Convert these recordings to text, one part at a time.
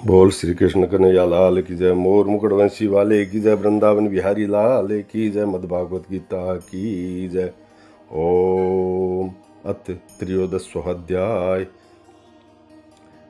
बोल श्री कृष्ण कन्हैया लाल की जय। मोर मुकुट वंशी वाले की जय। वृंदावन बिहारी लाल की जय। मद्भागवत गीता की जय। ओम अथ त्रयोदशोऽध्याय।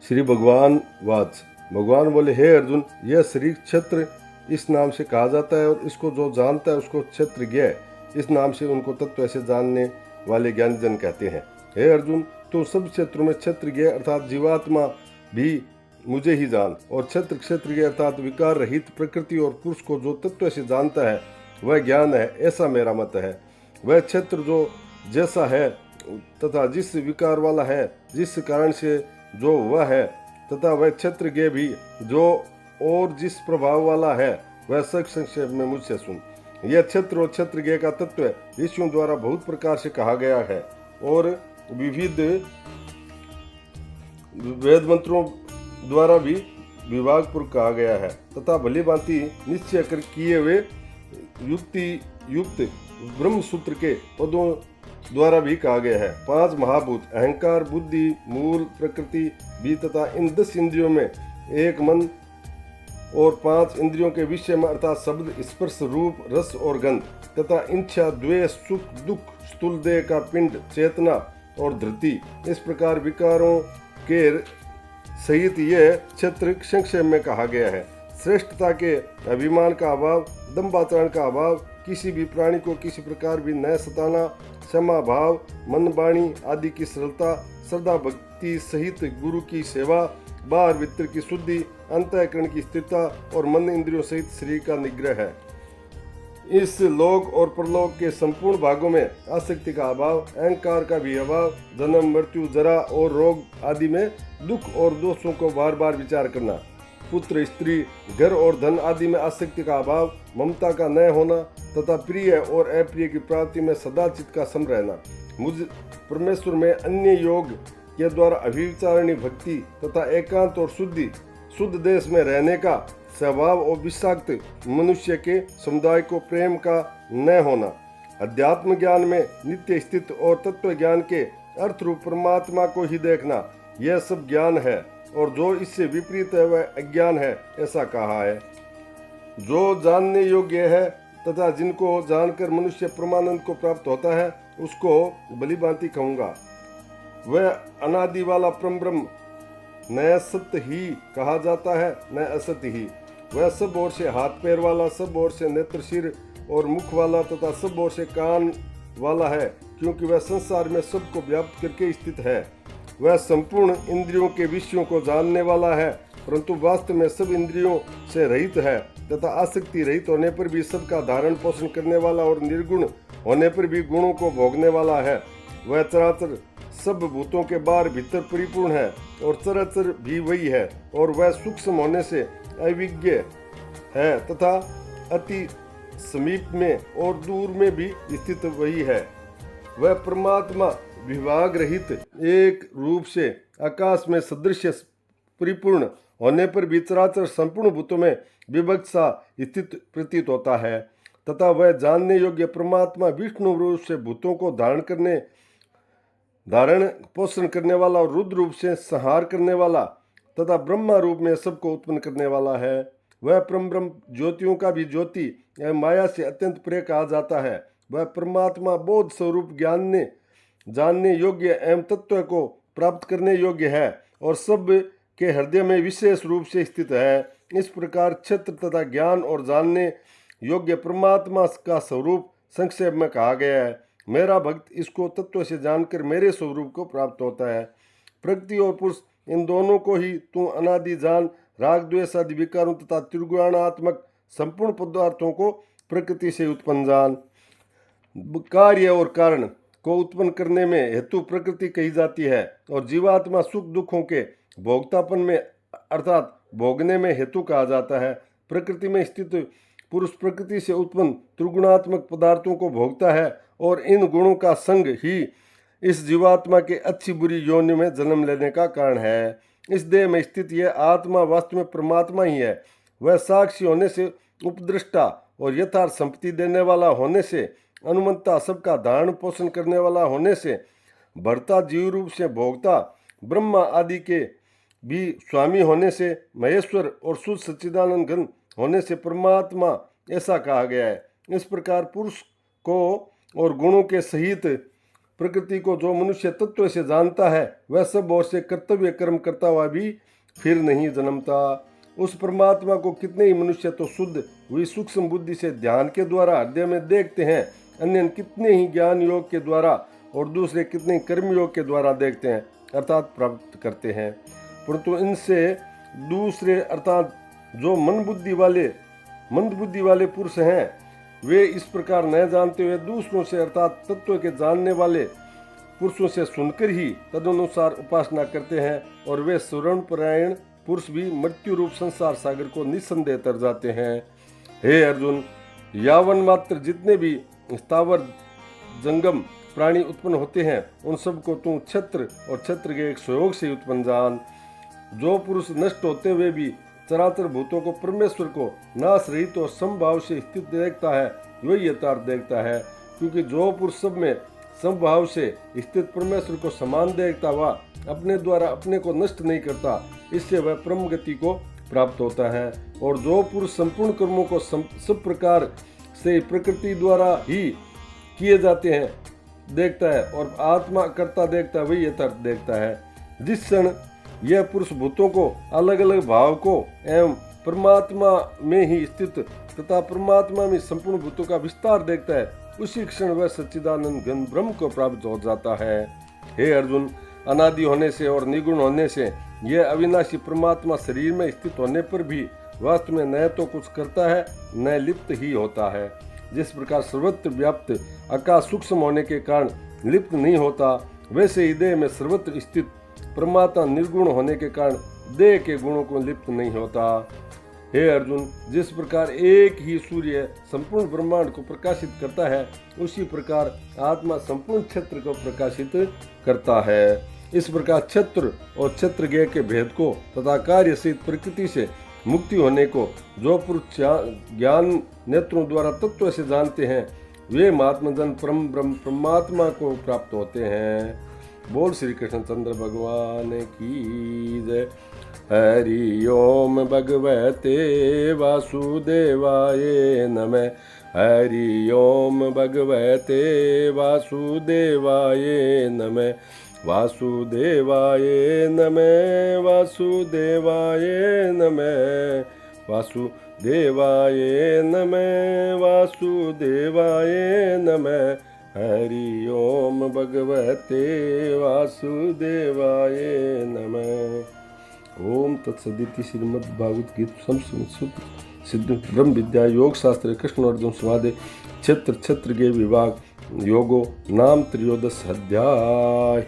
श्री भगवान वाच। भगवान बोले, हे अर्जुन, यह शरीर क्षेत्र इस नाम से कहा जाता है और इसको जो जानता है उसको क्षेत्रज्ञ इस नाम से उनको तत्व ऐसे जानने वाले ज्ञानजन कहते हैं। हे अर्जुन, तो सब क्षेत्रों में क्षेत्रज्ञ अर्थात जीवात्मा भी मुझे ही जान, और क्षेत्रज्ञ अर्थात विकार रहित प्रकृति और पुरुष को जो तत्व से जानता है वह ज्ञान है, ऐसा मेरा मत है। वह क्षेत्र जो जैसा है तथा जिस विकार वाला है, जिस कारण से जो वह है, तथा वह क्षेत्रज्ञ भी जो और जिस प्रभाव वाला है, वह सब संक्षेप में मुझसे सुन। यह क्षेत्र और क्षेत्रज्ञ का तत्व ऋषियों द्वारा बहुत प्रकार से कहा गया है और विविध वेद मंत्रों द्वारा भी विभागपूर्वक कहा गया है, तथा भली भांति निश्चय कर किए हुए युक्ति युक्त ब्रह्म सूत्र के पदों द्वारा भी कहा गया है। 5 महाभूत अहंकार, बुद्धि, मूल, प्रकृति भी, तथा इन 10 इंद्रियों में एक मन और 5 इंद्रियों के विषय में अर्थात शब्द, स्पर्श, रूप, रस और गंध, तथा इच्छा, द्वेष, सुख, दुख, स्थूल देह का पिंड, चेतना और धृति, इस प्रकार विकारों के सहित यह क्षेत्र संक्षेप में कहा गया है। श्रेष्ठता के अभिमान का अभाव, दंभाचरण का अभाव, किसी भी प्राणी को किसी प्रकार भी न सताना, क्षमा भाव, मन वाणी आदि की सरलता, श्रद्धा भक्ति सहित गुरु की सेवा, बाहर भीतर की शुद्धि, अंतःकरण की स्थिरता और मन इंद्रियों सहित शरीर का निग्रह है। इस लोक और परलोक के संपूर्ण भागों में आसक्ति का अभाव, अहंकार का भी अभाव, जन्म, मृत्यु, जरा और रोग आदि में दुख और दोषों को बार बार विचार करना, पुत्र, स्त्री, घर और धन आदि में आसक्ति का अभाव, ममता का न होना, तथा प्रिय और अप्रिय की प्राप्ति में सदा चित्त का सम रहना, मुझ परमेश्वर में अन्य योग के द्वारा अभिविचारणी भक्ति, तथा एकांत और शुद्ध देश में रहने का स्वभाव और विषाक्त मनुष्य के समुदाय को प्रेम का न होना, अध्यात्म ज्ञान में नित्य स्थित और तत्व ज्ञान के अर्थ रूप परमात्मा को ही देखना, यह सब ज्ञान है, और जो इससे विपरीत है वह अज्ञान है, ऐसा कहा है। जो जानने योग्य है तथा जिनको जानकर मनुष्य परमानंद को प्राप्त होता है, उसको भली भांति कहूँगा। वह अनादि वाला परम ब्रह्म न सत्य ही कहा जाता है न असत्य ही। वह सब ओर से हाथ पैर वाला, सब ओर से नेत्र, सिर और मुख वाला, तथा सब ओर से कान वाला है, क्योंकि वह संसार में सबको व्याप्त करके स्थित है। वह संपूर्ण इंद्रियों के विषयों को जानने वाला है, परंतु वास्तव में सब इंद्रियों से रहित है, तथा आसक्ति रहित होने पर भी सबका धारण पोषण करने वाला और निर्गुण होने पर भी गुणों को भोगने वाला है। वह चराचर सब भूतों के बाहर भीतर परिपूर्ण है और चराचर भी वही है, और वह सूक्ष्म होने से अविज्ञ है तथा अति समीप में और दूर में भी स्थित वही है। वह परमात्मा विभाग रहित एक रूप से आकाश में सदृश परिपूर्ण होने पर भी चराचर संपूर्ण भूतों में विभक्त सा स्थित प्रतीत होता है, तथा वह जानने योग्य परमात्मा विष्णु रूप से भूतों को धारण पोषण करने वाला और रुद्र रूप से संहार करने वाला तथा ब्रह्मा रूप में सबको उत्पन्न करने वाला है। वह परम ब्रह्म ज्योतियों का भी ज्योति एवं माया से अत्यंत प्रिय कहा जाता है। वह परमात्मा बोध स्वरूप जानने योग्य एवं तत्व को प्राप्त करने योग्य है और सब के हृदय में विशेष रूप से स्थित है। इस प्रकार क्षेत्र तथा ज्ञान और जानने योग्य परमात्मा का स्वरूप संक्षेप में कहा गया है। मेरा भक्त इसको तत्व से जानकर मेरे स्वरूप को प्राप्त होता है। प्रकृति और पुरुष इन दोनों को ही तू अनादि जान। राग द्वेष आदि विकारों तथा त्रिगुणात्मक संपूर्ण पदार्थों को प्रकृति से उत्पन्न जान। कार्य और कारण को उत्पन्न करने में हेतु प्रकृति कही जाती है, और जीवात्मा सुख दुखों के भोक्तापन में अर्थात भोगने में हेतु कहा जाता है। प्रकृति में स्थित पुरुष प्रकृति से उत्पन्न त्रिगुणात्मक पदार्थों को भोगता है, और इन गुणों का संग ही इस जीवात्मा के अच्छी बुरी योनि में जन्म लेने का कारण है। इस देह में स्थित यह आत्मा वास्तव में परमात्मा ही है। वह साक्षी होने से, उपदृष्टा और यथार्थ संपत्ति देने वाला होने से, अनुमंता सबका धारण पोषण करने वाला होने से, भर्ता जीव रूप से भोगता ब्रह्मा आदि के भी स्वामी होने से महेश्वर और शुद्ध सच्चिदानंद घन होने से परमात्मा ऐसा कहा गया है। इस प्रकार पुरुष को और गुणों के सहित प्रकृति को जो मनुष्य तत्व से जानता है वह सब ओर से कर्तव्य कर्म करता हुआ भी फिर नहीं जन्मता। उस परमात्मा को कितने ही मनुष्य तो शुद्ध हुई सूक्ष्म बुद्धि से ध्यान के द्वारा हृदय में देखते हैं, अन्य कितने ही ज्ञान योग के द्वारा और दूसरे कितने कर्म योग के द्वारा देखते हैं अर्थात प्राप्त करते हैं। परंतु इनसे दूसरे अर्थात जो मंद बुद्धि वाले पुरुष हैं वे इस प्रकार न जानते हुए दूसरों से अर्थात तत्व के जानने वाले पुरुषों से सुनकर ही तदनुसार उपासना करते हैं और वे स्वरणपरायण पुरुष भी मृत्यु रूप संसार सागर को निस्संदेह तर जाते हैं। हे अर्जुन, यावन मात्र जितने भी स्थावर जंगम प्राणी उत्पन्न होते हैं उन सबको तू छत्र और छत्र के एक सहयोग से उत्पन्न जान। जो पुरुष नष्ट होते हुए भी चराचर भूतों को परमेश्वर को नाश रहित और समभाव से स्थित देखता है वही यथार्थ देखता है, क्योंकि जो पुरुष सब में समभाव से स्थित परमेश्वर को समान देखता हुआ अपने द्वारा अपने को नष्ट नहीं करता, इससे वह परम गति को प्राप्त होता है। और जो पुरुष संपूर्ण कर्मों को सब प्रकार से प्रकृति द्वारा ही किए जाते हैं देखता है और आत्मा करता देखता है वही यथार्थ देखता है। जिस क्षण यह पुरुष भूतों को अलग अलग भाव को एवं परमात्मा में ही स्थित तथा परमात्मा में संपूर्ण भूतों का विस्तार देखता है उसी क्षण वह सच्चिदानंद घन ब्रह्म को प्राप्त हो जाता है। हे अर्जुन, अनादि होने से और निगुण होने से यह अविनाशी परमात्मा शरीर में स्थित होने पर भी वास्तव में न तो कुछ करता है न लिप्त ही होता है। जिस प्रकार सर्वत्र व्याप्त आकाश सूक्ष्म होने के कारण लिप्त नहीं होता, वैसे हृदय में सर्वत्र स्थित परमात्मा निर्गुण होने के कारण देह के गुणों को लिप्त नहीं होता। हे अर्जुन, जिस प्रकार एक ही सूर्य संपूर्ण ब्रह्मांड को प्रकाशित करता है उसी प्रकार आत्मा संपूर्ण क्षेत्र को प्रकाशित करता है। इस प्रकार क्षेत्र और क्षेत्रज्ञ के भेद को तथा कार्य सहित प्रकृति से मुक्ति होने को जो पुरुष ज्ञान नेत्रों द्वारा तत्व से जानते हैं वे महात्मजन परम ब्रह्म परमात्मा को प्राप्त होते हैं। बोल श्री कृष्णचंद्र भगवान की जय। हरि ओम भगवते वासुदेवाय नमः। हरि ओम भगवते वासुदेवाय नमः। वासुदेवाय नमः। वासुदेवाय नमः। वासुदेवाय नमः। वासुदेवाय नमः। हरि ओम भगवते वासुदेवाय नमः। ओम तत्सदिति श्रीमद् भागवत गीता सिद्ध ब्रह्म विद्या योग शास्त्र कृष्ण अर्जुन संवादे क्षेत्र के विभाग योगो नाम त्रयोदश अध्याय।